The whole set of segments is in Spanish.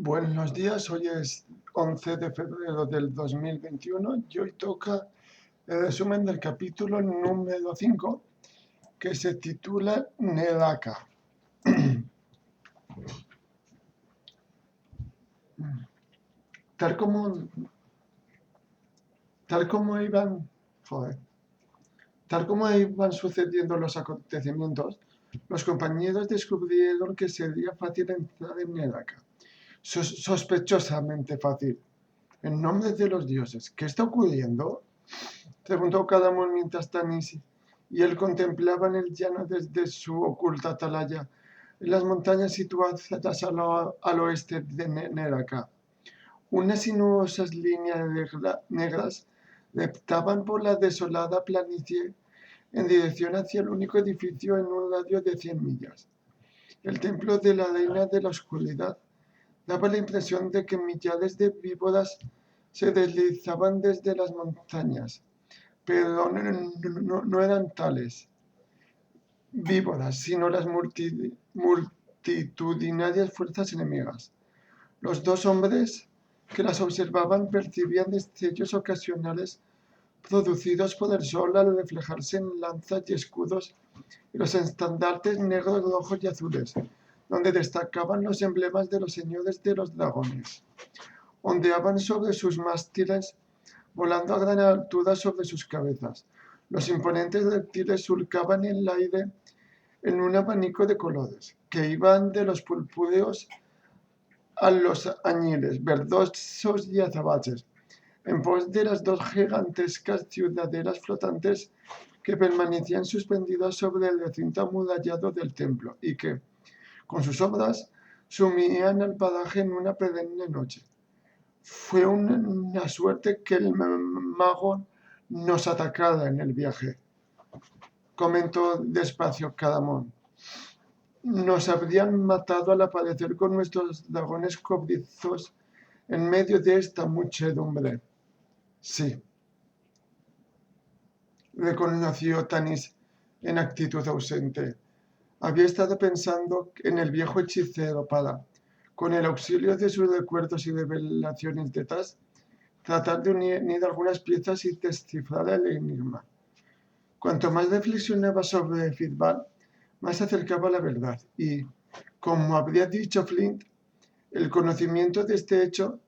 Buenos días, hoy es 11 de febrero del 2021 y hoy toca el resumen del capítulo número 5 que se titula Nedaka. Tal como, tal como iban, joder, tal como iban sucediendo los acontecimientos, los compañeros descubrieron que sería fácil entrar en Nedaka, sospechosamente fácil. En nombre de los dioses, ¿qué está ocurriendo?, preguntó Cadamón mientras Tanis y él contemplaban el llano desde su oculta atalaya en las montañas situadas al oeste de Nedaka. Unas sinuosas líneas negras reptaban por la desolada planicie en dirección hacia el único edificio en un radio de 100 millas. El templo de la reina de la oscuridad daba la impresión de que millares de víboras se deslizaban desde las montañas, pero no eran tales víboras, sino las multitudinarias fuerzas enemigas. Los dos hombres que las observaban percibían destellos ocasionales producidos por el sol al reflejarse en lanzas y escudos y los estandartes negros, rojos y azules, donde destacaban los emblemas de los señores de los dragones. Ondeaban sobre sus mástiles, volando a gran altura sobre sus cabezas. Los imponentes reptiles surcaban el aire en un abanico de colores, que iban de los purpúreos a los añiles, verdosos y azabaches, en pos de las dos gigantescas ciudadelas flotantes que permanecían suspendidas sobre el recinto amurallado del templo y que, con sus sombras, sumían al paraje en una perenne noche. Fue una suerte que el mago nos atacara en el viaje, comentó despacio Cadamón. Nos habrían matado al aparecer con nuestros dragones cobrizos en medio de esta muchedumbre. Sí, reconoció Tanis en actitud ausente. Había estado pensando en el viejo hechicero para, con el auxilio de sus recuerdos y revelaciones de Tas, tratar de unir algunas piezas y descifrar el enigma. Cuanto más reflexionaba sobre Fitbal, más se acercaba a la verdad y, como habría dicho Flint, el conocimiento de este hecho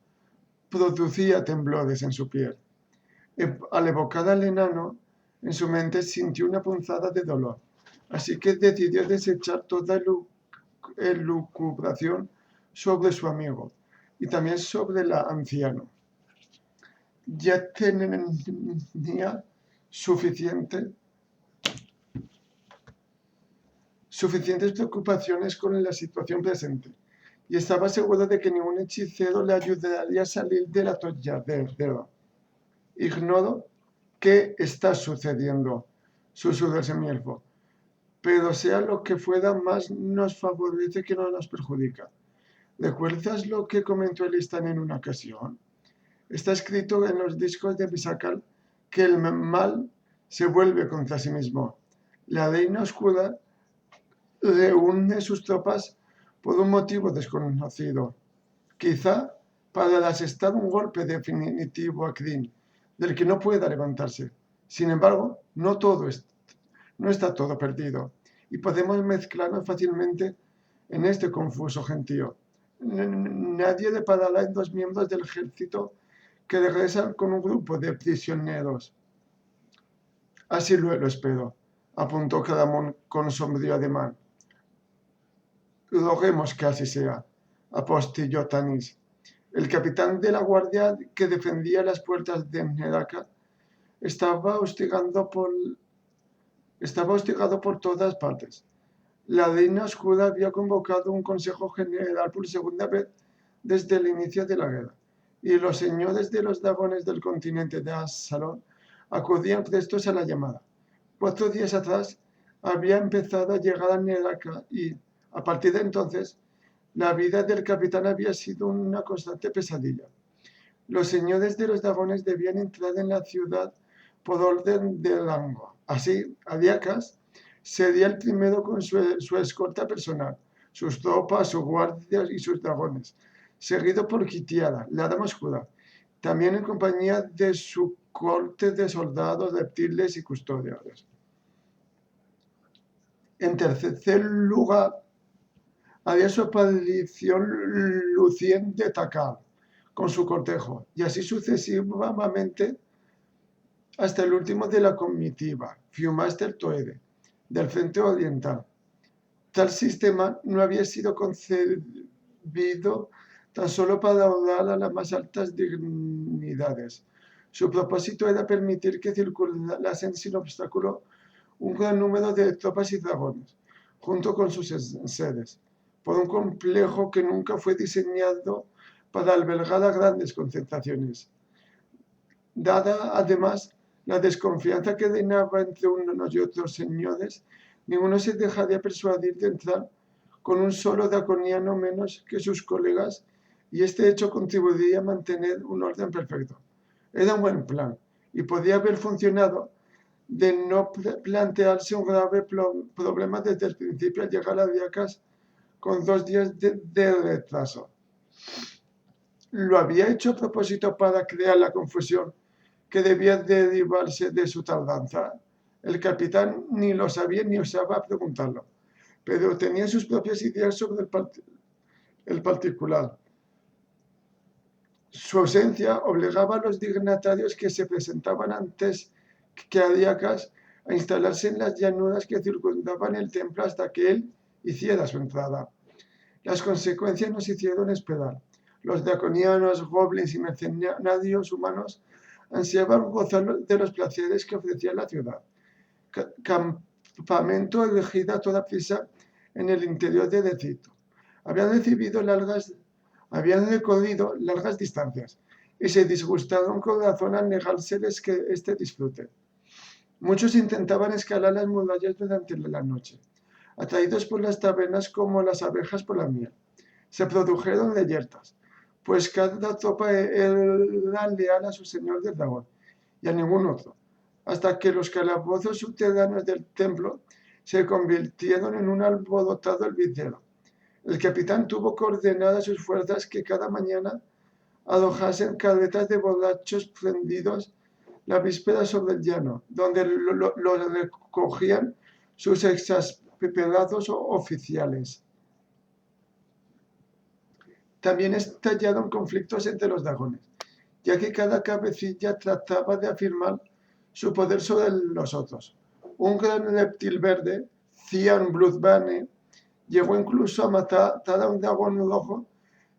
producía temblores en su piel. Al evocar al enano, en su mente sintió una punzada de dolor, así que decidió desechar toda elucubración sobre su amigo y también sobre el anciano. Ya tenía suficientes preocupaciones con la situación presente y estaba seguro de que ningún hechicero le ayudaría a salir del atolladero. Ignoro qué está sucediendo, susurró el semielfo, pero sea lo que fuera, más nos favorece que no nos perjudica. ¿Recuerdas lo que comentó Elistan en una ocasión? Está escrito en los discos de Bisakal que el mal se vuelve contra sí mismo. La reina oscura reúne sus tropas por un motivo desconocido. Quizá para asestar un golpe definitivo a Kryn, del que no pueda levantarse. Sin embargo, no está todo perdido, y podemos mezclarnos fácilmente en este confuso gentío. Nadie deparará en dos miembros del ejército que regresan con un grupo de prisioneros. Así lo espero, apuntó Cadamón con sombrío ademán. Roguemos que así sea, apostilló Tanis. El capitán de la guardia que defendía las puertas de Nedaka estaba hostigado por todas partes. La reina oscura había convocado un consejo general por segunda vez desde el inicio de la guerra, y los señores de los dragones del continente de Absalón acudían prestos a la llamada. 4 días atrás había empezado a llegar a Nedaka y, a partir de entonces, la vida del capitán había sido una constante pesadilla. Los señores de los dragones debían entrar en la ciudad por orden de rango. Así, Adiakas sería el primero con su escolta personal, sus tropas, sus guardias y sus dragones. seguido por Kitiara, la dama oscura, también en compañía de su corte de soldados, reptiles y custodios. En tercer lugar, había su aparición Lucien de Takar, con su cortejo, y así sucesivamente hasta el último de la comitiva, Fiumaster Toede, del frente oriental. Tal sistema no había sido concebido tan solo para dar a las más altas dignidades. Su propósito era permitir que circulasen sin obstáculo un gran número de tropas y dragones, junto con sus sedes, por un complejo que nunca fue diseñado para albergar a grandes concentraciones. Dada, además, la desconfianza que reinaba entre unos y otros señores, ninguno se dejaría persuadir de entrar con un solo draconiano menos que sus colegas, y este hecho contribuiría a mantener un orden perfecto. Era un buen plan, y podía haber funcionado de no plantearse un grave problema desde el principio al llegar a Diacas con 2 días de retraso. Lo había hecho a propósito para crear la confusión que debía derivarse de su tardanza. El capitán ni lo sabía ni osaba preguntarlo, pero tenía sus propias ideas sobre el particular. Su ausencia obligaba a los dignatarios que se presentaban antes que a Diacas a instalarse en las llanuras que circundaban el templo hasta que él hiciera su entrada. Las consecuencias nos hicieron esperar. Los draconianos, goblins y mercenarios humanos ansiaban gozar de los placeres que ofrecía la ciudad. Campamento elegido a toda prisa en el interior de Decito. Habían recorrido largas distancias y se disgustaron con razón al negárseles que este disfrute. Muchos intentaban escalar las murallas durante la noche, atraídos por las tabernas como las abejas por la miel. Se produjeron reyertas, pues cada tropa era leal a su señor del dragón y a ningún otro, hasta que los calabozos subterráneos del templo se convirtieron en un alborotado hervidero. El capitán tuvo que ordenar a sus fuerzas que cada mañana alojasen carretas de borrachos prendidos la víspera sobre el llano, donde los recogían sus exasperados oficiales. También estallaron conflictos entre los dragones, ya que cada cabecilla trataba de afirmar su poder sobre los otros. Un gran reptil verde, Cian Bloodbane, llegó incluso a matar a un dragón rojo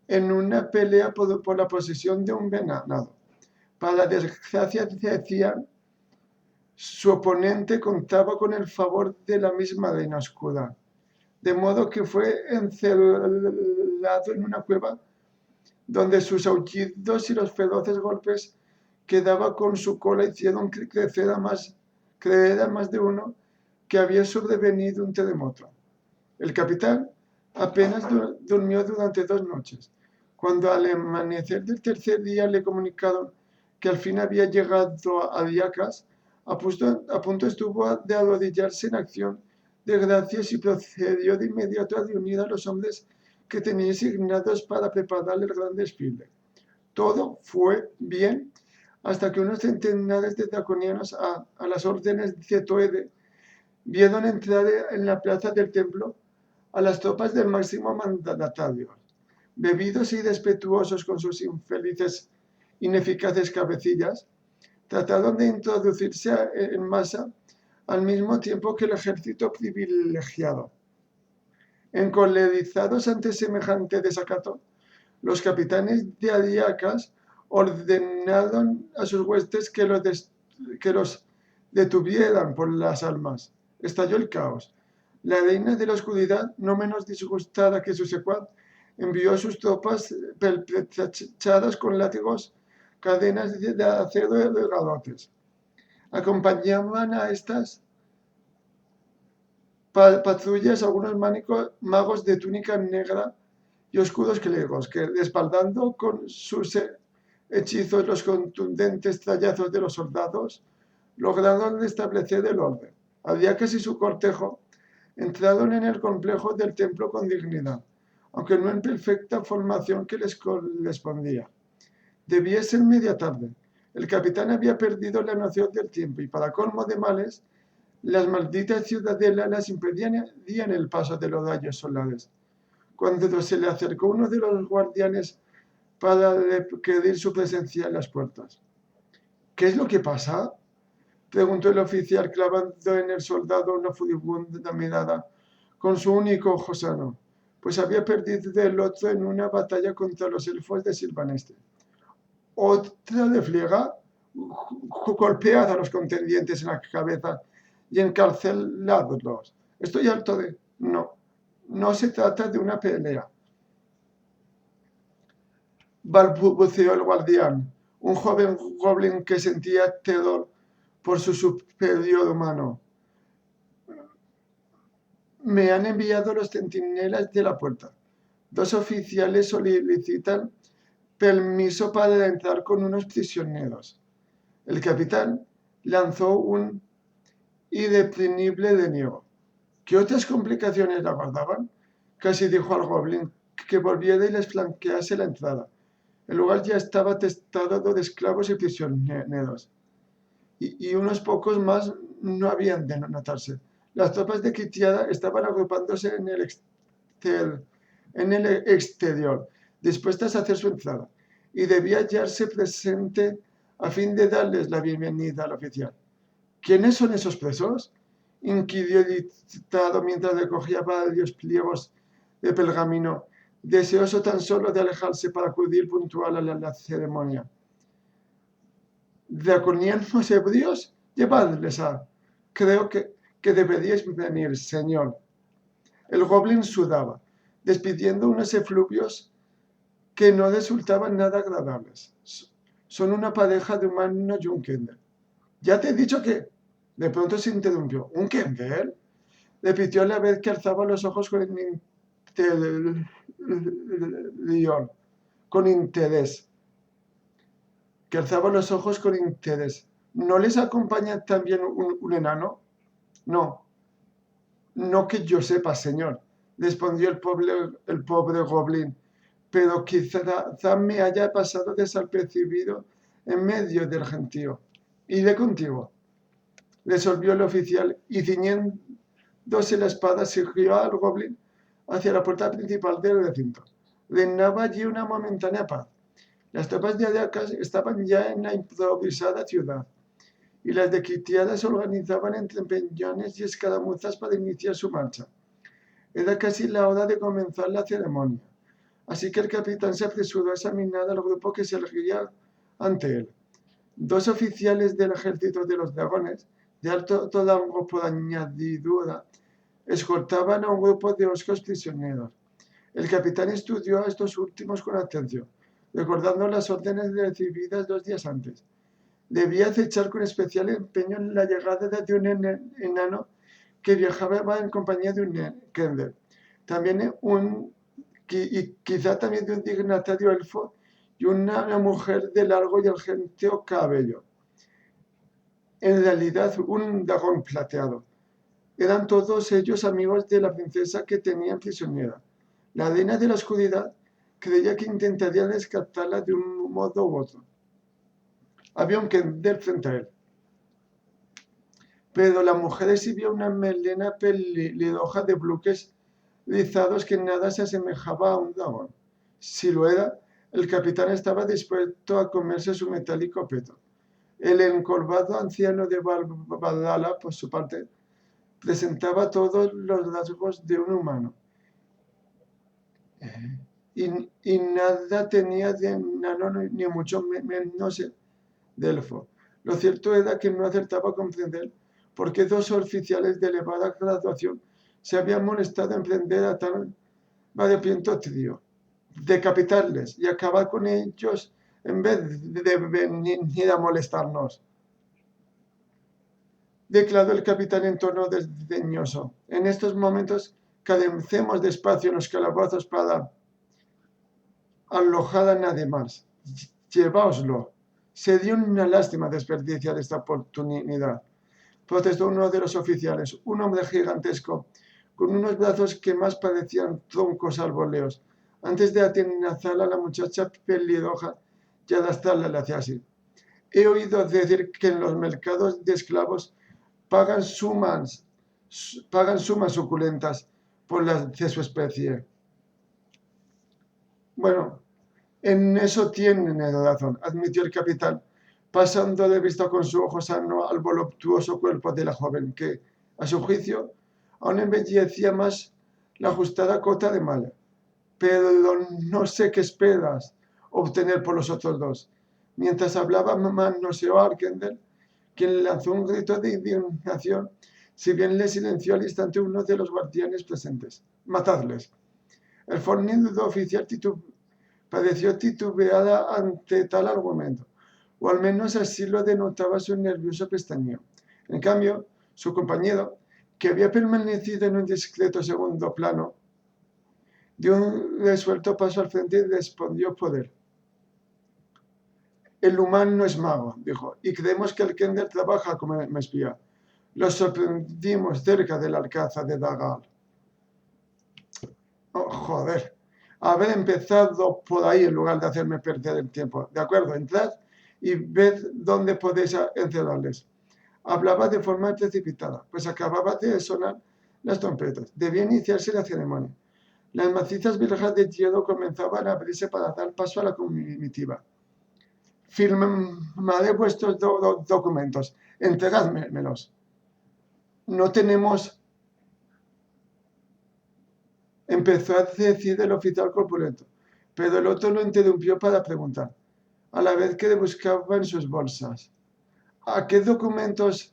en una pelea por la posesión de un venado. Para la desgracia de Cian, su oponente contaba con el favor de la misma reina oscura, de modo que fue encerrado en una cueva donde sus aullidos y los feroces golpes que daba con su cola hicieron creer a más de uno que había sobrevenido un terremoto. El capitán apenas durmió durante 2 noches. Cuando al amanecer del tercer día le comunicaron que al fin había llegado a Diacas, a punto estuvo de arrodillarse en acción de gracias y procedió de inmediato a reunir a los hombres que tenía asignados para preparar el gran desfile. Todo fue bien hasta que unos centenares de draconianos a las órdenes de Toede vieron entrar en la plaza del templo a las tropas del máximo mandatario. Bebidos y respetuosos con sus infelices, ineficaces cabecillas, trataron de introducirse en masa al mismo tiempo que el ejército privilegiado. Encolerizados ante semejante desacato, los capitanes de Diacas ordenaron a sus huestes que los detuvieran por las armas. Estalló el caos. La reina de la oscuridad, no menos disgustada que su secuaz, envió a sus tropas pertrechadas con látigos, cadenas de acero y garrotes. Acompañaban a estas patrullas algunos magos de túnica negra y oscuros clérigos que, respaldando con sus hechizos los contundentes trallazos de los soldados, lograron restablecer el orden. Diacas y su cortejo entraron en el complejo del templo con dignidad, aunque no en perfecta formación que les correspondía. Debía ser media tarde. El capitán había perdido la noción del tiempo y, para colmo de males, las malditas ciudadelas las impedían el paso de los rayos solares. Cuando se le acercó uno de los guardianes para pedir su presencia en las puertas. ¿Qué es lo que pasa?, preguntó el oficial, clavando en el soldado una furibunda mirada con su único ojo sano, pues había perdido el otro en una batalla contra los elfos de Silvaneste. ¿Otra refriega? Golpead a los contendientes en la cabeza y encarceladlos. Estoy harto de... No se trata de una pelea, balbuceó el guardián, un joven goblin que sentía terror por su superior humano. Me han enviado los centinelas de la puerta. 2 oficiales solicitan permiso para entrar con unos prisioneros. El capitán lanzó un irreprimible deniego. ¿Qué otras complicaciones le aguardaban? Casi dijo al goblin que volviera y les flanquease la entrada. El lugar ya estaba atestado de esclavos y prisioneros, y unos pocos más no habían de notarse. Las tropas de Kitiada estaban agrupándose en el exterior, dispuestas a hacer su entrada, y debía hallarse presente a fin de darles la bienvenida al oficial. ¿Quiénes son esos presos?, inquirió editado mientras recogía varios pliegos de pergamino, deseoso tan solo de alejarse para acudir puntual a la ceremonia. ¿Draconianos ebrios? Llevadles a... Creo que deberíais venir, señor. El goblin sudaba, despidiendo unos efluvios que no resultaban nada agradables. Son una pareja de humano y un kender. Ya te he dicho que... De pronto se interrumpió. ¿Un kender? Repitió a la vez que alzaba los ojos con interés. Que alzaba los ojos con interés. ¿No les acompaña también un enano? No que yo sepa, señor, respondió el pobre goblin, pero quizá me haya pasado desapercibido en medio del gentío. Iré contigo, resolvió el oficial, y ciñéndose la espada siguió al goblin hacia la puerta principal del recinto. Reinaba allí una momentánea paz. Las tropas de Aracas estaban ya en la improvisada ciudad, y las de Kitiada se organizaban entre peñones y escaramuzas para iniciar su marcha. Era casi la hora de comenzar la ceremonia, así que el capitán se apresuró a examinar al grupo que se erguía ante él. 2 oficiales del ejército de los dragones, de alto rango por añadidura, escoltaban a un grupo de oscos prisioneros. El capitán estudió a estos últimos con atención, recordando las órdenes recibidas 2 días antes. Debía acechar con especial empeño la llegada de un enano que viajaba en compañía de un kender, también y quizá también de un dignatario elfo y una mujer de largo y argenteo cabello. En realidad, un dragón plateado. Eran todos ellos amigos de la princesa que tenían prisionera. La reina de la oscuridad creía que intentaría rescatarla de un modo u otro. Había un kender frente a él, pero la mujer exhibía una melena pelirroja de bucles rizados que nada se asemejaba a un dragón. Si lo era, el capitán estaba dispuesto a comerse su metálico peto. El encorvado anciano de Barbadala, por su parte, presentaba todos los rasgos de un humano, y nada tenía de enano ni mucho menos de elfo. Lo cierto era que no acertaba a comprender por qué 2 oficiales de elevada graduación se habían molestado en prender a tan variopinto trío, decapitarles y acabar con ellos en vez de venir a molestarnos, declaró el capitán en tono desdeñoso. En estos momentos carecemos de espacio en los calabozos para alojar a nadie más. Lleváoslo. Sería una lástima desperdiciar esta oportunidad, protestó uno de los oficiales, un hombre gigantesco con unos brazos que más parecían troncos arboleos, antes de atenazar a la muchacha pelirroja y arrastrarla hacia sí. He oído decir que en los mercados de esclavos pagan sumas suculentas por las de su especie. Bueno, en eso tienen razón, admitió el capitán, pasando de vista con su ojo sano al voluptuoso cuerpo de la joven, que, a su juicio, aún embellecía más la ajustada cota de malla. Pero no sé qué esperas obtener por los otros dos. Mientras hablaba, manoseó a Arkender, quien lanzó un grito de indignación, si bien le silenció al instante uno de los guardianes presentes. «Matadles». El fornido oficial pareció titubear ante tal argumento, o al menos así lo denotaba su nervioso pestañeo. En cambio, su compañero, que había permanecido en un discreto segundo plano, dio un resuelto paso al frente y respondió poder. «El humano no es mago», dijo, «y creemos que el Kender trabaja como espía. Lo sorprendimos cerca del alcázar de Dagal». Oh, joder, haber empezado por ahí en lugar de hacerme perder el tiempo. De acuerdo, entrad y ved dónde podéis encerrarles. Hablaba de forma precipitada, pues acababa de sonar las trompetas. Debía iniciarse la ceremonia. Las macizas verjas de hielo comenzaban a abrirse para dar paso a la comitiva. «Firmaré vuestros documentos. Entregádmelos». «No tenemos», empezó a decir el oficial corpulento, pero el otro lo interrumpió para preguntar, a la vez que buscaba en sus bolsas. «¿A qué documentos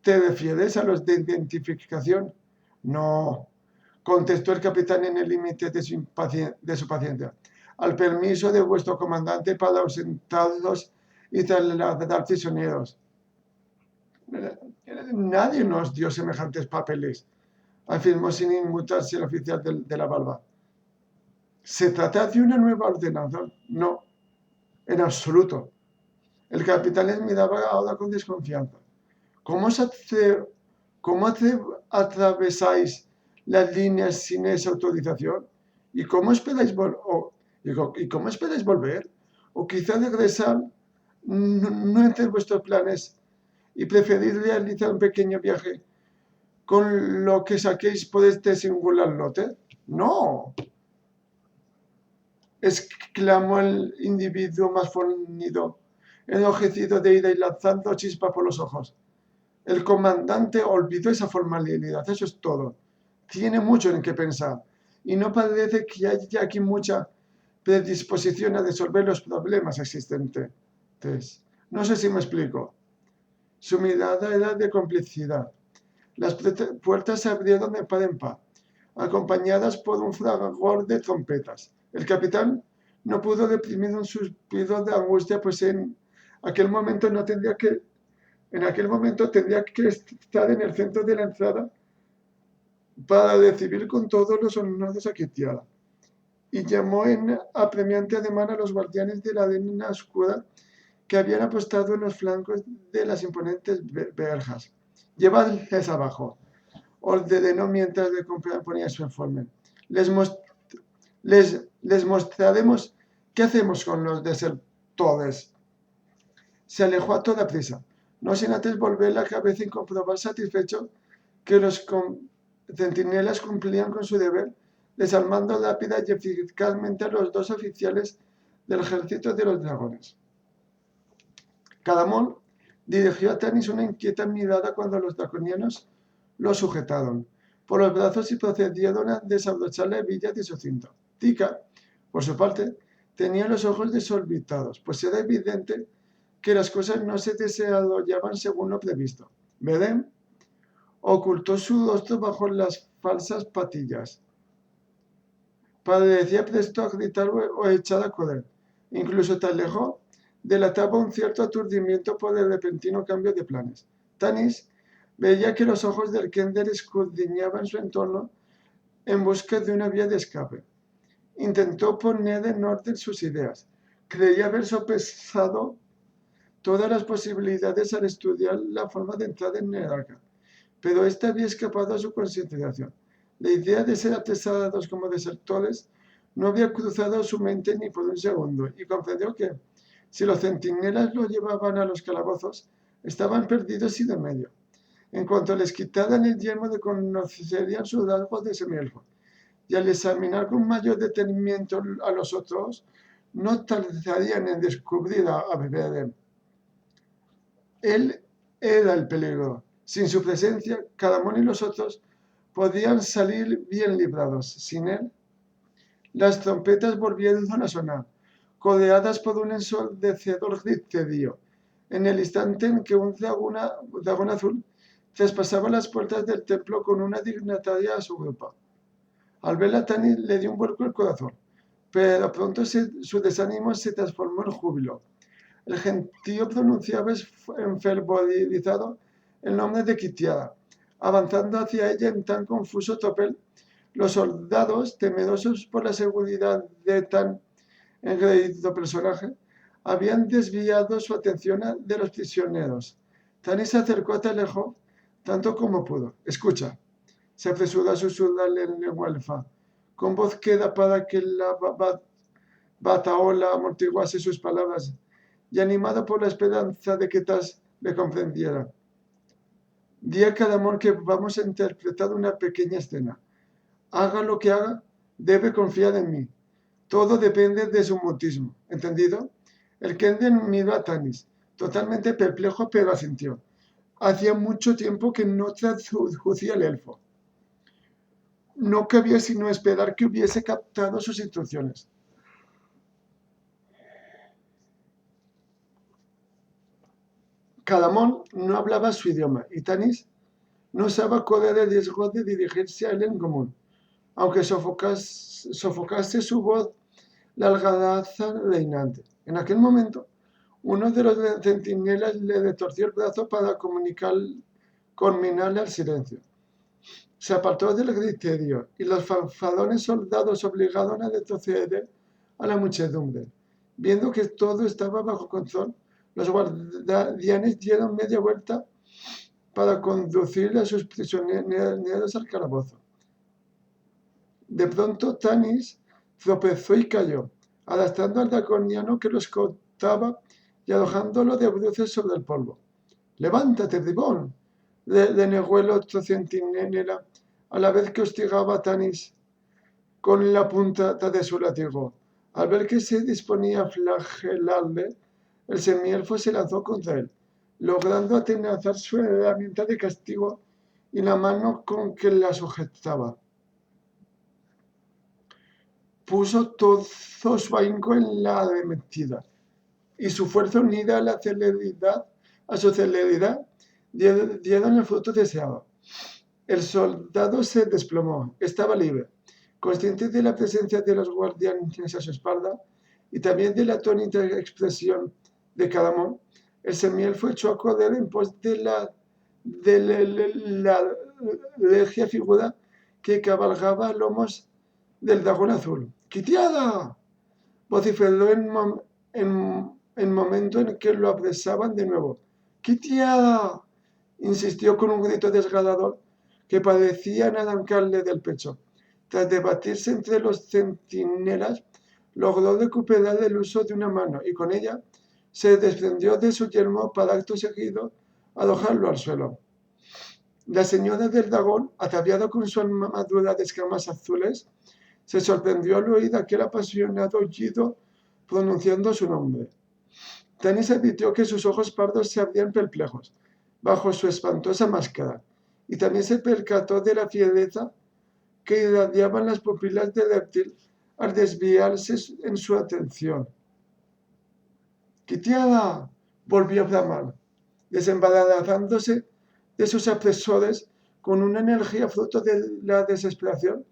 te refieres? ¿A los de identificación?» «No», contestó el capitán en el límite de su paciencia. «Al permiso de vuestro comandante para ausentarlos y trasladar prisioneros». «Nadie nos dio semejantes papeles», afirmó sin inmutarse el oficial de la barba. «¿Se trata de una nueva ordenanza?» «No, en absoluto». El capitán les miraba ahora con desconfianza. ¿Cómo atravesáis las líneas sin esa autorización? ¿Y cómo esperáis volver? ¿O quizá regresar no entre vuestros planes y preferir realizar un pequeño viaje con lo que saquéis por este singular lote? «No», exclamó el individuo más fornido, enrojecido de ira y lanzando chispa por los ojos. «El comandante olvidó esa formalidad, eso es todo. Tiene mucho en qué pensar, y no parece que haya aquí mucha predisposición a resolver los problemas existentes. No sé si me explico». Su mirada era de complicidad. Las puertas se abrieron de par en par, acompañadas por un fragor de trompetas. El capitán no pudo reprimir un suspiro de angustia, pues en aquel momento tendría que estar en el centro de la entrada para recibir con todos los honores a Kitiara. Y llamó en apremiante ademán a los guardianes de la arena oscura que habían apostado en los flancos de las imponentes verjas. «Llevadles abajo», ordenó mientras le ponía su informe. Les mostraremos qué hacemos con los desertores». Se alejó a toda prisa, no sin antes volver la cabeza y comprobar satisfecho que los centinelas cumplían con su deber, desarmando rápida y eficazmente a los dos oficiales del ejército de los dragones. Cadamón dirigió a Tanis una inquieta mirada cuando los draconianos lo sujetaron por los brazos y procedieron a desabrochar la hebilla de su cinto. Tika, por su parte, tenía los ojos desorbitados, pues era evidente que las cosas no se desarrollaban según lo previsto. Medem ocultó su rostro bajo las falsas patillas. Parecía presto a gritar o echar a correr. Incluso tan lejos delataba un cierto aturdimiento por el repentino cambio de planes. Tanis veía que los ojos del Kender escudriñaban su entorno en busca de una vía de escape. Intentó poner en orden sus ideas. Creía haber sopesado todas las posibilidades al estudiar la forma de entrar en Neraka, pero ésta había escapado a su consideración. La idea de ser apresados como desertores no había cruzado su mente ni por un segundo, y comprendió que, si los centinelas lo llevaban a los calabozos, estaban perdidos y de medio. En cuanto les quitaran el yelmo, reconocerían sus rasgos de semielfo, y al examinar con mayor detenimiento a los otros, no tardarían en descubrir a Bedem. Él era el peligro. Sin su presencia, Cadamón y los otros podían salir bien librados. Sin él, las trompetas volvieron a sonar, codeadas por un ensordecedor griterío. En el instante en que un dragón azul traspasaba las puertas del templo con una dignataria a su grupo. Al verla, Tanis le dio un vuelco al corazón, pero pronto su desánimo se transformó en júbilo. El gentío pronunciaba enfervorizado el nombre de Kitiada. Avanzando hacia ella en tan confuso tropel, los soldados, temerosos por la seguridad de tan engreído personaje, habían desviado su atención de los prisioneros. Tanis se acercó hasta lejos tanto como pudo. Escucha, se apresuró a susurrarle en lengua elfa, con voz queda para que la bataola amortiguase sus palabras, y animado por la esperanza de que Tas le comprendiera. Di a Cadamón que vamos a interpretar una pequeña escena. Haga lo que haga, debe confiar en mí. Todo depende de su mutismo. ¿Entendido? El Kenden miró a Tanis, totalmente perplejo, pero asintió. Hacía mucho tiempo que no traducía el elfo. No cabía sino esperar que hubiese captado sus instrucciones. Cadamón no hablaba su idioma y Tanis no osaba correr el riesgo de dirigirse a él en común, aunque sofocase su voz la algazara reinante. En aquel momento, uno de los centinelas le retorció el brazo para conminarle al silencio. Se apartó del griterío y los fanfarrones soldados obligaron a retroceder a la muchedumbre. Viendo que todo estaba bajo control, los guardianes dieron media vuelta para conducir a sus prisioneros al calabozo. De pronto Tanis tropezó y cayó, arrastrando al draconiano que lo escoltaba y arrojándolo de bruces sobre el polvo. ¡Levántate, bribón!, le negó el otro centinela, a la vez que hostigaba a Tanis con la punta de su látigo. Al ver que se disponía a flagelarle, el semielfo se lanzó contra él, logrando atenazar su herramienta de castigo y la mano con que la sujetaba. Puso todo su ahínco en la arremetida, y su fuerza unida a su celeridad dieron el fruto deseado. El soldado se desplomó, estaba libre, consciente de la presencia de los guardianes a su espalda y también de la atónita expresión de Cadamón. El semielfo echó a correr en pos de la regia figura que cabalgaba a lomos del dragón azul. ¡Kitiada!, vociferó en momento en que lo apresaban de nuevo. ¡Kitiada!, insistió con un grito desgarrador que parecían arrancarle del pecho. Tras debatirse entre los centinelas, logró recuperar el uso de una mano y con ella se desprendió de su yelmo para acto seguido arrojarlo al suelo. La señora del dragón, ataviada con su armadura de escamas azules, se sorprendió al oír aquel apasionado aullido pronunciando su nombre. Tanis advirtió que sus ojos pardos se abrían perplejos bajo su espantosa máscara, y también se percató de la fiereza que irradiaban las pupilas del reptil al desviarse en su atención. ¡Kitiada!, volvió a bramar, desembarazándose de sus apresores con una energía fruto de la desesperación.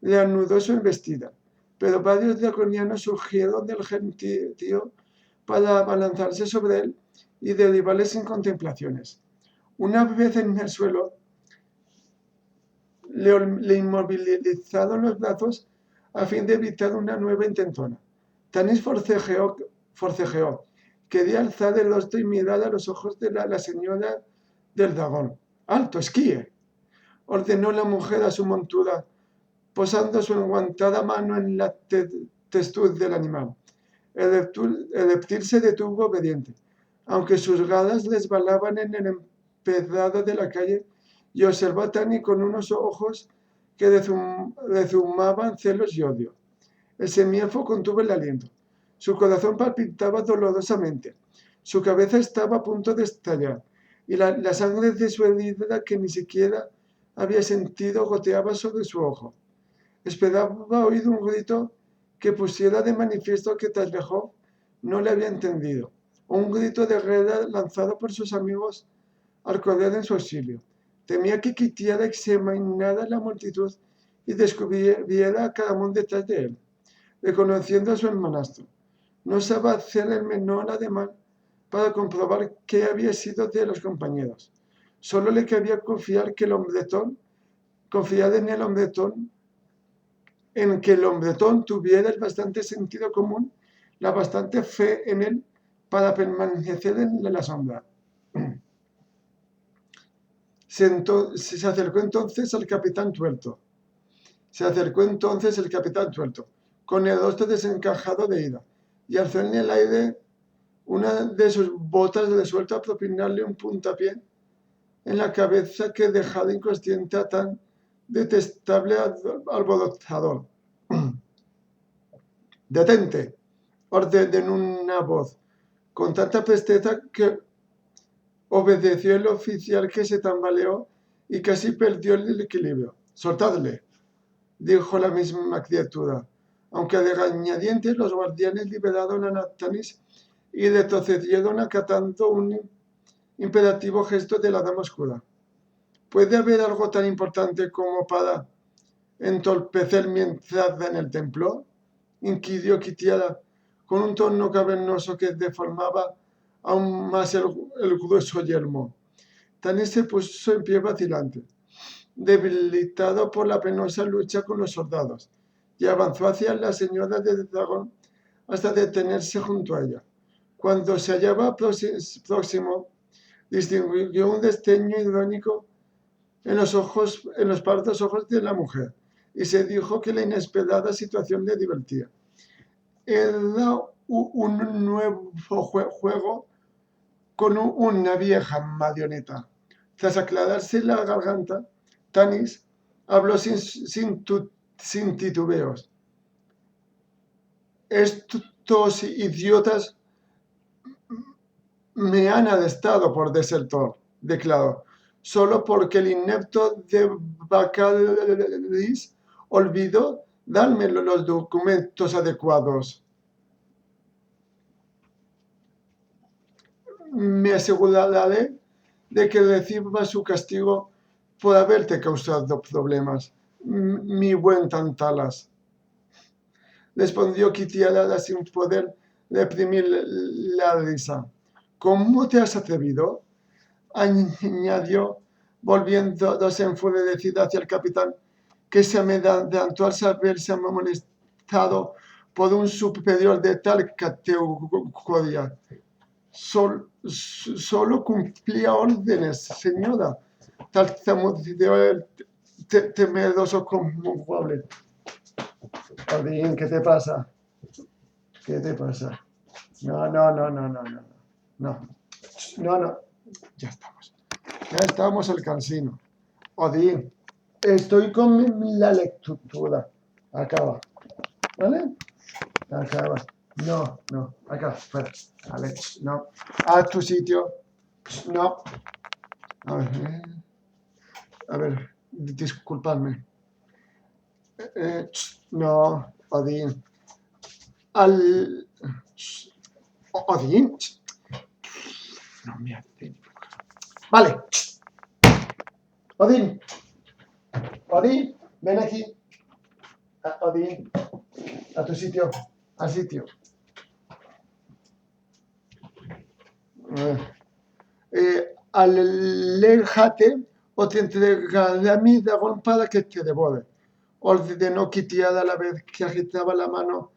Le anudó su embestida, pero varios draconianos surgieron del gentío para abalanzarse sobre él y derribarle sin contemplaciones. Una vez en el suelo, le inmovilizaron los brazos a fin de evitar una nueva intentona. Tanis forcejeó. Quería alzar el rostro y mirar a los ojos de la señora del dragón. ¡Alto, esquíe! ordenó la mujer a su montura, posando su enguantada mano en la testuz del animal. El reptil se detuvo obediente, aunque sus galas resbalaban en el empedrado de la calle, y observó a Tani con unos ojos que rezumaban celos y odio. El semielfo contuvo el aliento. Su corazón palpitaba dolorosamente. Su cabeza estaba a punto de estallar, y la sangre de su herida, que ni siquiera había sentido, goteaba sobre su ojo. Esperaba oír un grito que pusiera de manifiesto que Taslejov no le había entendido, o un grito de guerra lanzado por sus amigos al correr en su auxilio. Temía que Kitiara examinara la multitud y descubriera a Caramón detrás de él, reconociendo a su hermanastro. No osaba hacer el menor ademán para comprobar qué había sido de los compañeros. Solo le cabía confiar en que el hombretón tuviera el bastante sentido común, la bastante fe en él para permanecer en la sombra. Se acercó entonces el capitán Tuerto, con el rostro desencajado de ira, y alzó en el aire una de sus botas resuelto a propinarle un puntapié en la cabeza que dejara inconsciente a tan detestable alborotador. «Detente», ordenó una voz, con tanta presteza que obedeció el oficial, que se tambaleó y casi perdió el equilibrio. «Soltadle», dijo la misma criatura, aunque a regañadientes los guardianes liberaron a Natanis y retrocedieron acatando un imperativo gesto de la dama oscura. ¿Puede haber algo tan importante como para entorpecer mi entrada en el templo?, inquirió Kitiara, con un tono cavernoso que deformaba aún más el grueso yelmo. Tanis se puso en pie vacilante, debilitado por la penosa lucha con los soldados, y avanzó hacia la señora de dragón hasta detenerse junto a ella. Cuando se hallaba próximo, distinguió un destello irónico en los pardos ojos de la mujer, y se dijo que la inesperada situación le divertía. Era un nuevo juego con una vieja marioneta. Tras aclararse la garganta, Tanis habló sin titubeos. «Estos idiotas me han arrestado por desertor», declaró, «solo porque el inepto de Bacalis olvidó darme los documentos adecuados. Me aseguraré de que reciba su castigo por haberte causado problemas, mi buen Tantalas», respondió Kitiara sin poder reprimir la risa. «¿Cómo te has atrevido?», añadió, volviéndose enfurecida hacia el capitán, que se adelantó al saberse amonestado por un superior de tal categoría. «Solo cumplía órdenes, señora», tartamudeó el temeroso conmovible. «Odín, ¿qué te pasa? ¿Qué te pasa? No. Ya estamos al cansino. Odín, estoy con la lectura. Acaba. ¿Vale? Acaba. No, acá, fuera. Alex, no. A tu sitio. No. A ver, disculpadme. No, Odín. Odín. No me hace. Vale. Odín, ven aquí. Odín, a tu sitio. Al sitio. Aléjate o te entregaré a mi dragón para que te devore, ordenó Kitiara a la vez que agitaba la mano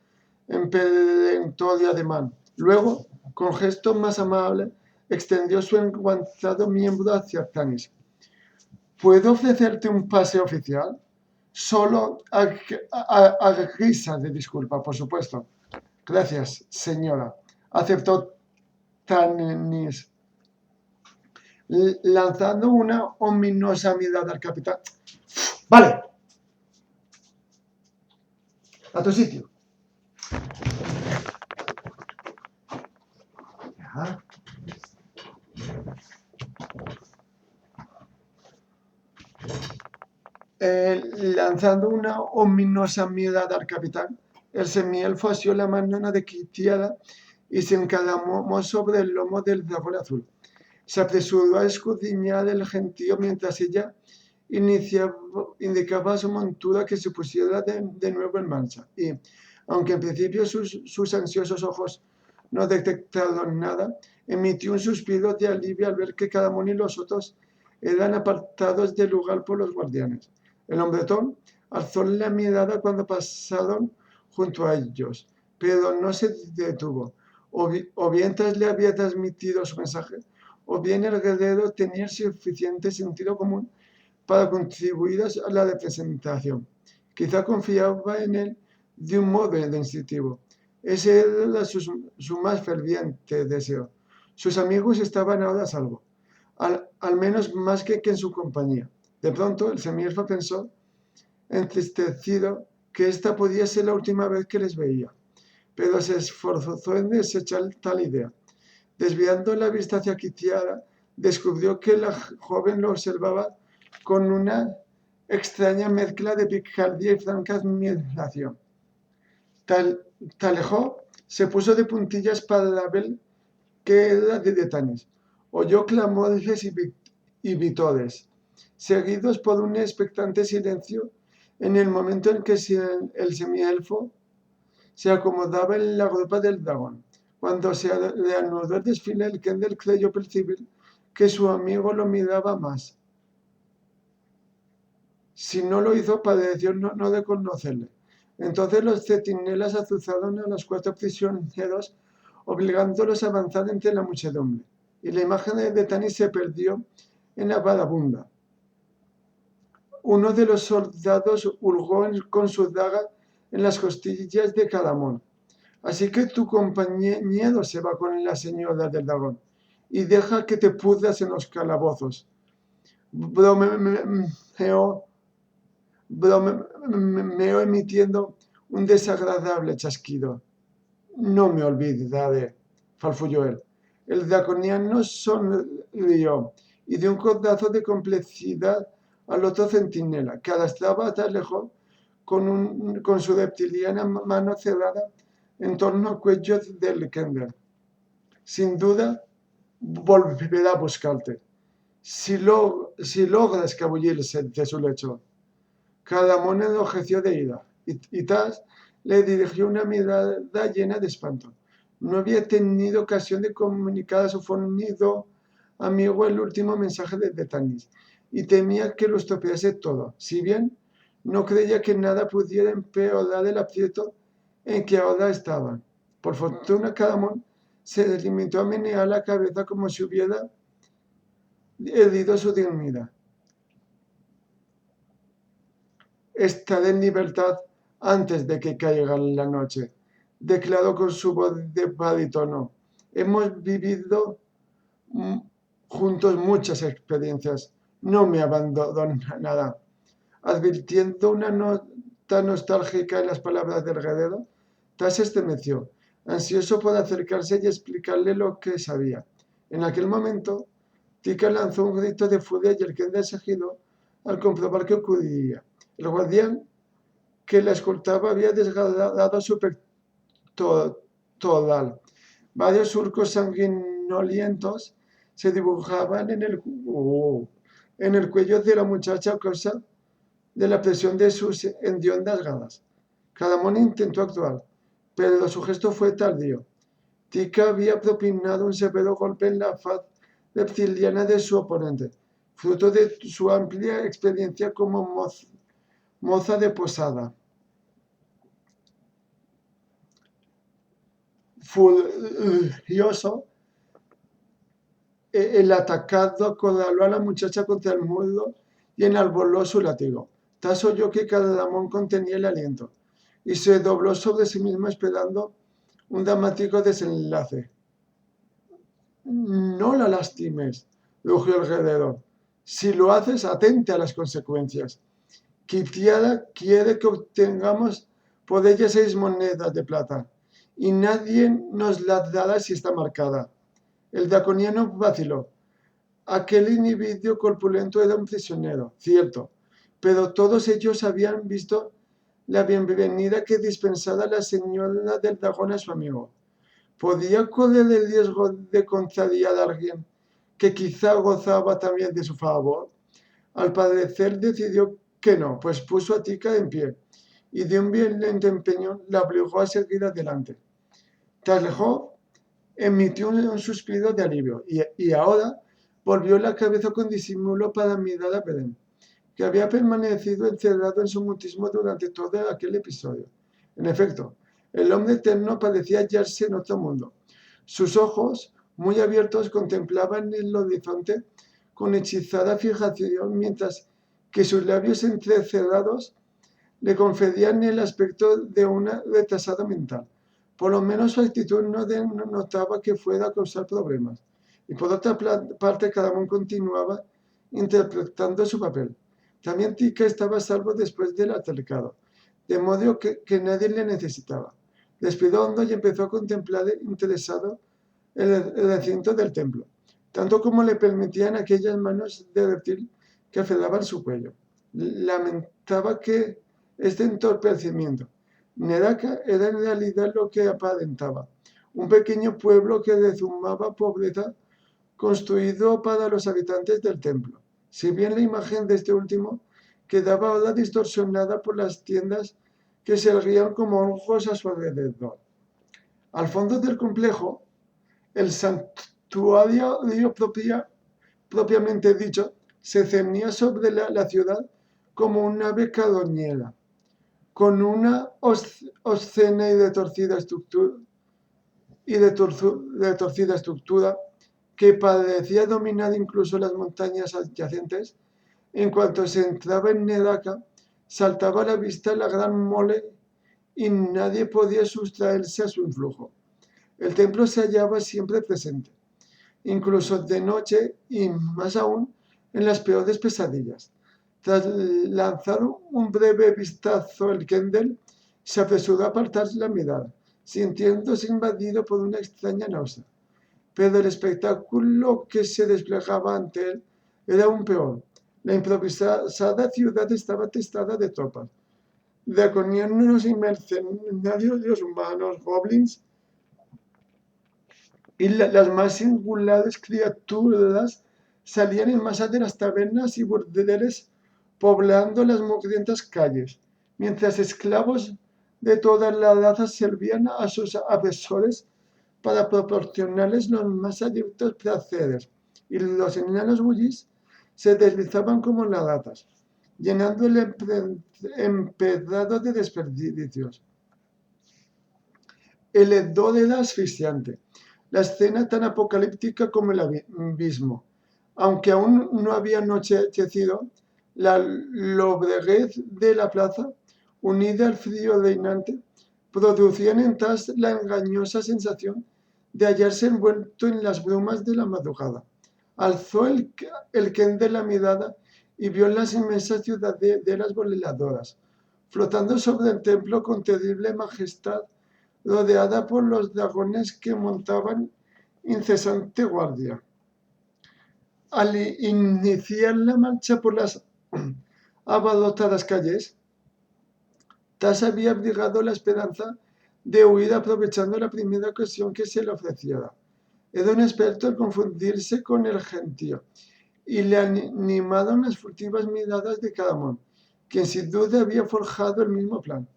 en perentorio ademán. Luego, con gesto más amable, extendió su enguantado miembro hacia Tanis. ¿Puedo ofrecerte un pase oficial? Solo a guisa de disculpa, por supuesto. Gracias, señora. Aceptó Tanis, lanzando una ominosa mirada al capitán. Vale. A tu sitio. Ya. Lanzando una ominosa mirada al capitán, el semielfo asió la mano de Kitiara y se encaramó sobre el lomo del dragón azul. Se apresuró a escudriñar el gentío mientras ella indicaba a su montura que se pusiera de nuevo en marcha. Y, aunque en principio sus ansiosos ojos no detectaron nada, emitió un suspiro de alivio al ver que Caramón y los otros eran apartados del lugar por los guardianes. El hombretón alzó la mirada cuando pasaron junto a ellos, pero no se detuvo. O bien le había transmitido su mensaje, o bien el guerrero tenía suficiente sentido común para contribuir a la representación. Quizá confiaba en él de un modo instintivo. Ese era su más ferviente deseo. Sus amigos estaban ahora a salvo, al menos más que en su compañía. De pronto, el semielfo pensó, entristecido, que esta podía ser la última vez que les veía, pero se esforzó en desechar tal idea. Desviando la vista hacia Kitiara, descubrió que la joven lo observaba con una extraña mezcla de picardía y franca admiración. Se alejó, se puso de puntillas para ver qué era de Tanis. Oyó clamores y vítores, seguidos por un expectante silencio en el momento en que el semielfo se acomodaba en la ropa del dragón. Cuando se reanudó el desfile, el Kender creyó percibir que su amigo lo miraba más. Si no lo hizo, pareció no reconocerle. Entonces los centinelas azuzaron a los 4 prisioneros, obligándolos a avanzar entre la muchedumbre. Y la imagen de Tanis se perdió en la vagabunda. Uno de los soldados hurgó con su daga en las costillas de Caramón. Así que tu compañero se va con la señora del dragón y deja que te pudras en los calabozos. Bromeó emitiendo un desagradable chasquido. No me olvidaré, farfulló él. El draconiano sonrió y dio un codazo de complicidad al otro centinela, que arrastraba hasta lejos con su reptiliana mano cerrada en torno al cuello del Kender. Sin duda, volverá a buscarte. Si logra escabullirse de su lecho. Caramón enrojeció de ira y Tas le dirigió una mirada llena de espanto. No había tenido ocasión de comunicar a su fornido amigo el último mensaje de Tanis y temía que lo estropease todo. Si bien no creía que nada pudiera empeorar el aprieto en que ahora estaban. Por fortuna, Caramón se limitó a menear la cabeza como si hubiera herido su dignidad. Estaré en libertad antes de que caiga la noche, declaró con su voz de barítono. Hemos vivido juntos muchas experiencias. No me abandonará. Advirtiendo una nota nostálgica en las palabras del guerrero, Tas estremeció, ansioso por acercarse y explicarle lo que sabía. En aquel momento, Tika lanzó un grito de furia y el Kender se giró al comprobar qué ocurría. El guardián que la escoltaba había desgarrado su pectoral. Varios surcos sanguinolientos se dibujaban en el cuello de la muchacha a causa de la presión de sus hediondas ganas. Caramón intentó actuar, pero su gesto fue tardío. Tika había propinado un severo golpe en la faz reptiliana de su oponente, fruto de su amplia experiencia como moza de posada. Furioso, el atacado acorraló a la muchacha contra el muro y enarboló su látigo. Tas oyó que Cadamón contenía el aliento y se dobló sobre sí mismo esperando un dramático desenlace. No la lastimes, rugió el heredero. Si lo haces, atente a las consecuencias. Kitiara quiere que obtengamos por ella 6 monedas de plata, y nadie nos las dará si está marcada. El draconiano vaciló. Aquel individuo corpulento era un prisionero, cierto, pero todos ellos habían visto la bienvenida que dispensaba la señora del dragón a su amigo. ¿Podía correr el riesgo de contrariar a alguien que quizá gozaba también de su favor? Al parecer decidió que no, pues puso a Tika en pie y de un violento empeño la obligó a seguir adelante. Taljov emitió un suspiro de alivio y ahora volvió la cabeza con disimulo para mirar a Beren, que había permanecido encerrado en su mutismo durante todo aquel episodio. En efecto, el hombre eterno parecía hallarse en otro mundo. Sus ojos, muy abiertos, contemplaban el horizonte con hechizada fijación, mientras que sus labios entrecerrados le conferían el aspecto de un retrasado mental. Por lo menos su actitud no denotaba que fuera a causar problemas. Y por otra parte, Cadamón continuaba interpretando su papel. También Tika estaba a salvo después del altercado, de modo que nadie le necesitaba. Respiró hondo y empezó a contemplar interesado el recinto del templo, tanto como le permitían aquellas manos de reptil que aferraban su cuello. Lamentaba que este entorpecimiento. Neraka era en realidad lo que aparentaba, un pequeño pueblo que rezumaba pobreza construido para los habitantes del templo. Si bien la imagen de este último quedaba ahora distorsionada por las tiendas que se erguían como ojos a su alrededor. Al fondo del complejo, el santuario propiamente dicho se cernía sobre la ciudad como un ave carroñera, con una obscena y de torcida estructura que parecía dominar incluso las montañas adyacentes. En cuanto se entraba en Neraka, saltaba a la vista la gran mole y nadie podía sustraerse a su influjo. El templo se hallaba siempre presente, incluso de noche y más aún en las peores pesadillas. Tras lanzar un breve vistazo al Kendel, se apresuró a apartar la mirada, sintiéndose invadido por una extraña náusea. Pero el espectáculo que se desplegaba ante él era aún peor. La improvisada ciudad estaba atestada de tropas, draconianos y mercenarios humanos, goblins y las más singulares criaturas salían en masa de las tabernas y burdeles poblando las mugrientas calles, mientras esclavos de todas las razas servían a sus agresores para proporcionarles los más adictos placeres, y los enanos bullis se deslizaban como las ratas, llenando el empedrado de desperdicios. El hedor era asfixiante, la escena tan apocalíptica como el abismo. Aunque aún no había anochecido, la lobreguez de la plaza, unida al frío reinante, producían en Tas la engañosa sensación de hallarse envuelto en las brumas de la madrugada. Alzó el Kendel de la mirada y vio las inmensas ciudadelas voladoras, flotando sobre el templo con terrible majestad, rodeada por los dragones que montaban incesante guardia. Al iniciar la marcha por las abarrotadas calles, Tas había abrigado la esperanza de huir aprovechando la primera ocasión que se le ofreciera. Era un experto en confundirse con el gentío, y le animaron las furtivas miradas de Cadamón, quien sin duda había forjado el mismo plan.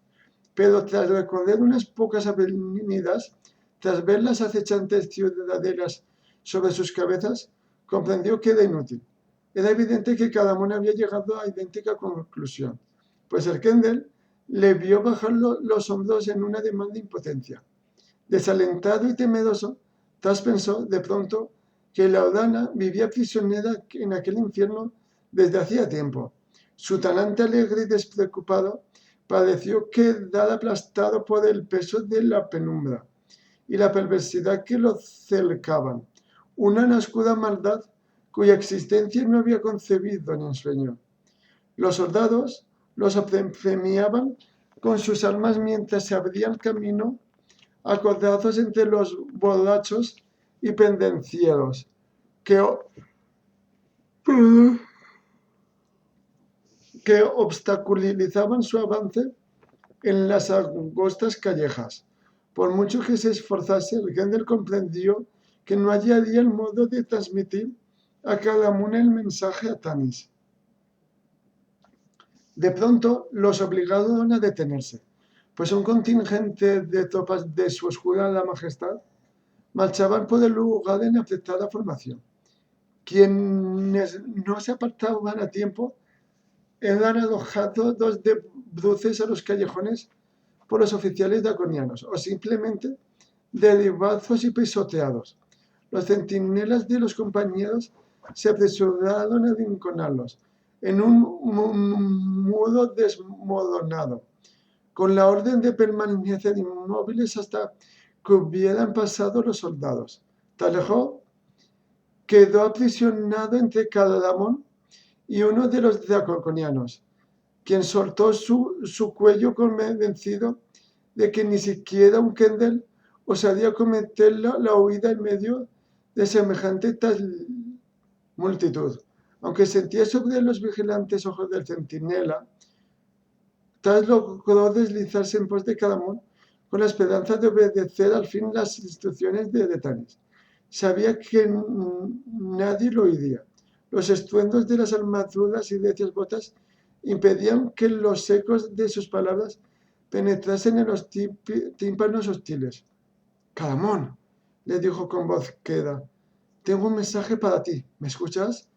Pero tras recorrer unas pocas avenidas, tras ver las acechantes ciudadelas sobre sus cabezas, comprendió que era inútil. Era evidente que Cadamón había llegado a idéntica conclusión, pues el Kendel le vio bajar los hombros en una demanda de impotencia. Desalentado y temeroso, Tas pensó de pronto que Laudana vivía prisionera en aquel infierno desde hacía tiempo. Su talante alegre y despreocupado padeció quedar aplastado por el peso de la penumbra y la perversidad que lo cercaban, una nascuda maldad cuya existencia no había concebido ni en sueño. Los soldados los apremiaban con sus armas mientras se abrían camino a codazos entre los borrachos y pendencieros que obstaculizaban su avance en las angostas callejas. Por mucho que se esforzase, el Gendel comprendió que no hallaría el modo de transmitir a cada uno el mensaje a Tanis. De pronto los obligaron a detenerse, pues un contingente de tropas de su oscura majestad marchaban por el lugar en apretada formación. Quienes no se apartaban a tiempo eran arrojados de bruces a los callejones por los oficiales draconianos o simplemente derribados y pisoteados. Los centinelas de los compañeros se apresuraron a arrinconarlos en un muro desmoronado, con la orden de permanecer inmóviles hasta que hubieran pasado los soldados. Talejó quedó aprisionado entre Cardamón y uno de los draconianos, quien soltó su cuello convencido de que ni siquiera un Gendel osaría cometer la huida en medio de semejante multitud. Aunque sentía sobre los vigilantes ojos del centinela, Taz logró deslizarse en pos de Cardamón con la esperanza de obedecer al fin las instrucciones de Tanis. Sabía que nadie lo oiría. Los estruendos de las armaduras y recias botas impedían que los ecos de sus palabras penetrasen en los tímpanos hostiles. Cardamón, le dijo con voz queda, tengo un mensaje para ti, ¿me escuchas?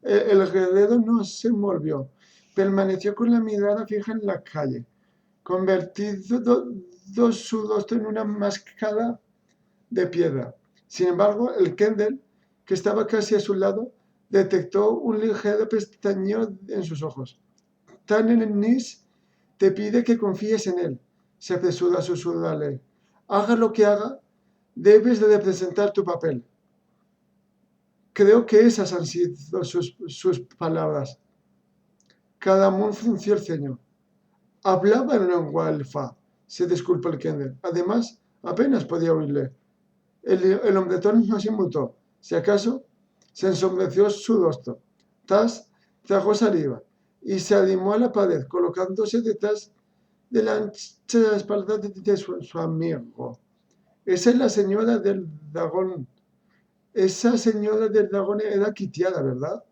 El guerrero no se movió, permaneció con la mirada fija en la calle, convertido su rostro en una máscara de piedra. Sin embargo, el Gendel, que estaba casi a su lado, detectó un ligero pestañeo en sus ojos. Tanis te pide que confíes en él, se apresuró a susurrarle. Haga lo que haga, debes de representar tu papel. Creo que esas han sido sus palabras. Cardamón frunció el ceño. Hablaba en lengua elfa, se disculpó el Gendel. Además, apenas podía oírle. El hombretón no se inmutó. Si acaso, se ensombreció su rostro. Taz tragó saliva y se arrimó a la pared, colocándose detrás de la ancha espalda de su amigo. Esa es la señora del dragón. Esa señora del dragón era Kitiara, ¿verdad?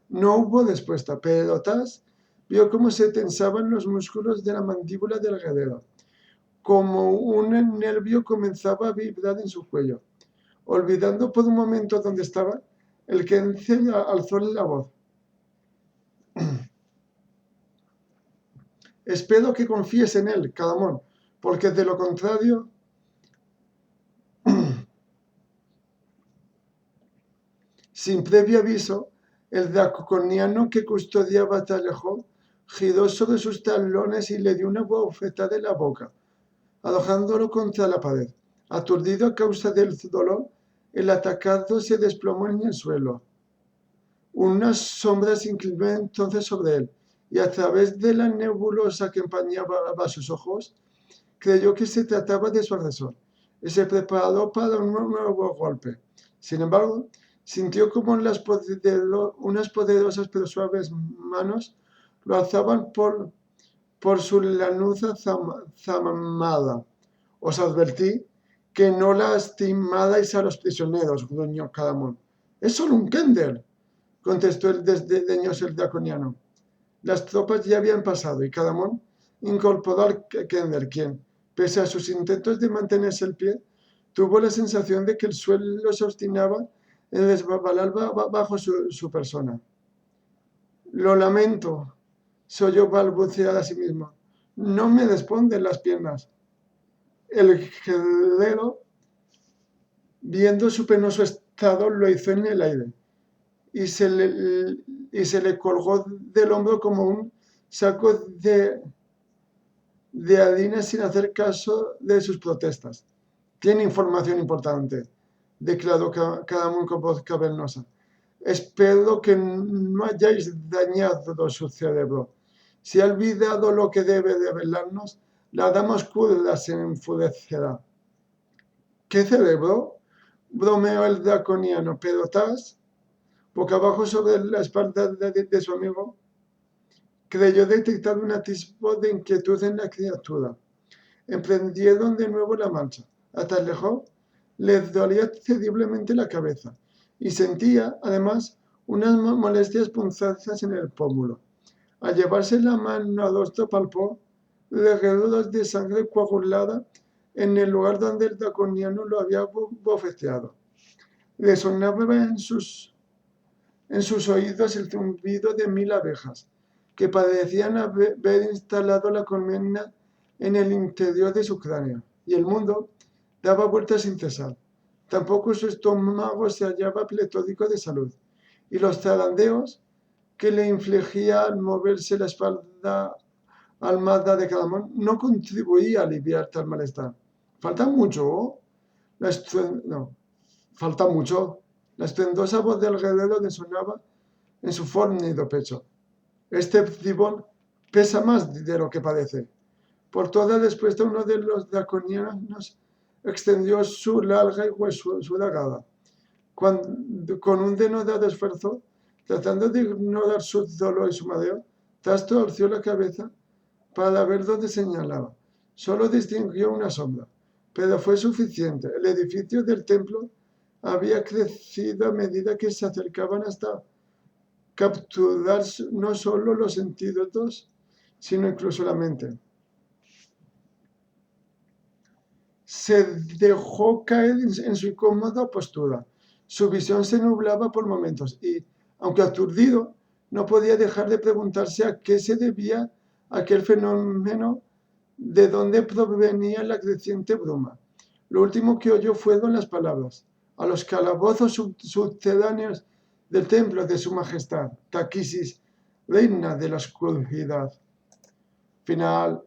No hubo respuesta, pero Taz vio cómo se tensaban los músculos de la mandíbula del guerrero, como un nervio comenzaba a vibrar en su cuello. Olvidando por un momento dónde estaba, el Gendel alzó la voz. Espero que confíes en él, Cardamón, porque de lo contrario... Sin previo aviso, el draconiano que custodiaba a Talejó giró sobre sus talones y le dio una bofetada en la boca, arrojándolo contra la pared. Aturdido a causa del dolor, el atacado se desplomó en el suelo. Una sombra se inclinó entonces sobre él, y a través de la nebulosa que empañaba sus ojos, creyó que se trataba de su agresor, y se preparó para un nuevo golpe. Sin embargo, sintió como unas poderosas pero suaves manos lo alzaban por su lanuza zamada. Os advertí que no lastimarais a los prisioneros, gruñó Cardamón. Es solo un Gendel, contestó el desdeñoso el draconiano. Las tropas ya habían pasado y Cardamón incorporó al Gendel, quien, pese a sus intentos de mantenerse en pie, tuvo la sensación de que el suelo se obstinaba en resbalar bajo su persona. Lo lamento, se oyó balbucear a sí mismo. No me responden las piernas. El guerrero, viendo su penoso estado, lo hizo en el aire. y se le colgó del hombro como un saco de harina sin hacer caso de sus protestas. Tiene información importante, declaró Cadamun con voz cavernosa. Espero que no hayáis dañado su cerebro. Si ha olvidado lo que debe revelarnos, la dama oscura se enfurecerá. ¿Qué cerebro? Bromeó el draconiano, pero Tas, boca abajo sobre la espalda de su amigo, creyó detectar un atisbo de inquietud en la criatura. Emprendieron de nuevo la marcha. Hasta lejos les dolía terriblemente la cabeza y sentía, además, unas molestias punzantes en el pómulo. Al llevarse la mano al rostro palpó regueros de sangre coagulada en el lugar donde el draconiano lo había bofeteado. Resonaba en sus oídos el zumbido de 1000 abejas, que parecían haber instalado la colmena en el interior de su cráneo, y el mundo daba vueltas sin cesar. Tampoco su estómago se hallaba pletórico de salud, y los zarandeos que le infligía al moverse la espalda almada de Cadamón no contribuía a aliviar tal malestar. Falta mucho. Falta mucho. La estruendosa voz del guerrero resonaba en su fornido pecho. Este bribón pesa más de lo que parece. Por toda respuesta, uno de los draconianos extendió su larga y huesuda garra. Con un denodado esfuerzo, tratando de ignorar su dolor y su mareo, Tas torció la cabeza para ver dónde señalaba. Solo distinguió una sombra, pero fue suficiente. El edificio del templo había crecido a medida que se acercaban hasta capturar no solo los sentidos, sino incluso la mente. Se dejó caer en su incómoda postura. Su visión se nublaba por momentos y, aunque aturdido, no podía dejar de preguntarse a qué se debía aquel fenómeno, de dónde provenía la creciente bruma. Lo último que oyó fueron las palabras: a los calabozos subterráneos del templo de su majestad, Taquisis, reina de la oscuridad. Final.